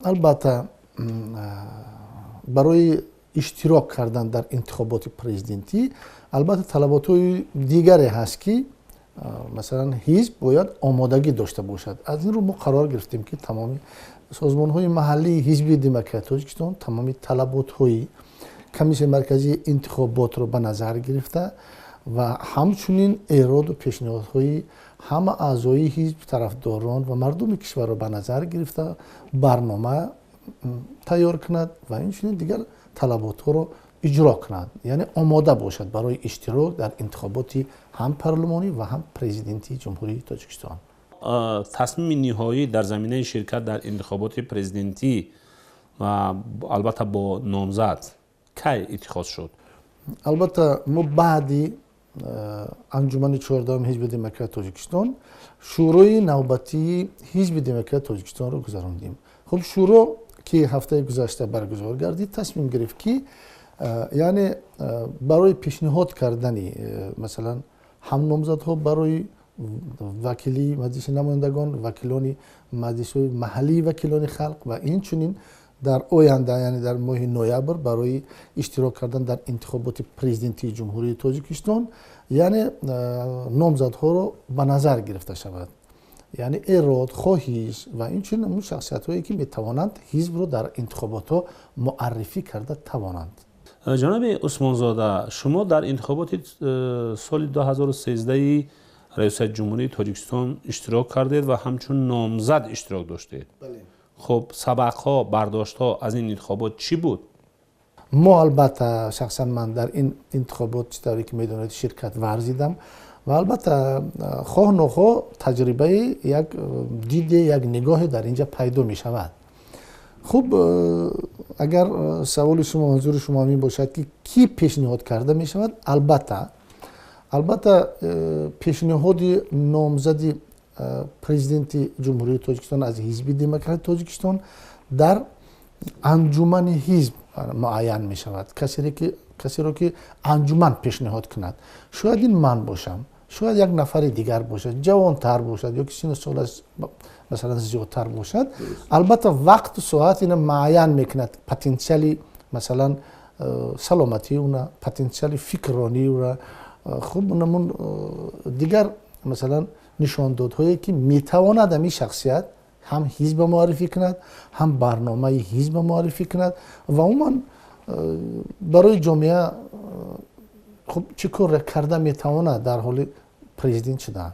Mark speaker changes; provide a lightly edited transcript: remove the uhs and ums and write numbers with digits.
Speaker 1: البته برای اشتراک کردن در انتخابات پرزیدنتی البته طلبات دیگری هست که مثلا حزب باید آمادگی داشته باشد. از این رو ما قرار گرفتیم که تمامی سازمان های محلی حزب دموکرات تاجیکستان تمامی طلبات های کمیسیون مرکزی انتخابات رو به نظر گرفته و همچنین ایراد و پیشنهادهای همه اعضای حزب، طرفداران و مردم کشور رو به نظر گرفته برنامه تیار کند و اینچنین دیگر طلبات ها رو اجرا کند، یعنی آماده باشد برای اشتراک در انتخابات هم پارلمانی و هم پرزیدنتی جمهوری تاجیکستان.
Speaker 2: تصمیم نهایی در زمینه شرکت در انتخابات پرزیدنتی و البته با نامزد کی اتخاذ شد؟
Speaker 1: البته ما بعدی انجمن 14 حزب دموکرات تاجیکستان شورای نوبتی حزب دموکرات تاجیکستان رو گذراندیم. خب شورا که هفته گذشته برگزار گردید تصمیم گرفت که یعنی برای پیشنهاد کردن مثلا هم نامزدها برای وکیلی مجلس نمایندگان، وکیلان مجلس محلی، وکیلان خلق و این چنین در آینده یعنی در ماه نوامبر برای اشتراک کردن در انتخابات پرزیدنتی جمهوری تاجیکستان یعنی نامزدها رو به نظر گرفته شود، یعنی ایراد، خواهش و این چنین اون شخصیت هایی که میتوانند حزب رو در انتخابات ها معرفی کرده توانند.
Speaker 2: جناب عثمان زاده، شما در انتخابات سال 2013 رئیس جمهوری تاجیکستان اشتراک کردید و همچون نامزد اشتراک داشتید.
Speaker 1: بله.
Speaker 2: خب سبق‌ها، برداشت‌ها از این انتخابات چی بود؟
Speaker 1: ما البته شخصا من در این انتخابات چطوری که میدونید شرکت ورزیدم و البته خواه نخواه تجربه یک دید یک نگاه در اینجا پیدا می شود. خب اگر سوال شما منظور شما می باشد که کی پیشنهاد کرده می شود، البته پیشنهاد نامزد پرزیدنت جمهوری تاجیکستان از حزب دموکرات تاجیکستان در انجمن حزب معین می شود. کسی را که انجمن پیشنهاد کند، شاید این من باشم، شاید یک نفر دیگر باشد، جوانتر باشد یا کسی سال مثلا زیادتر باشد. البته وقت و ساعت این معین میکند، پتانسیل مثلا سلامتی اونا، پتانسیل فکرانی اونا، خب نمون دیگر مثلا نشاندادهایی که میتواند این شخصیت هم حزب معرفی کند، هم برنامه حزب معرفی کند و عموما برای جامعه خب چه کار کرده میتواند در حال پرزیدنت شدن.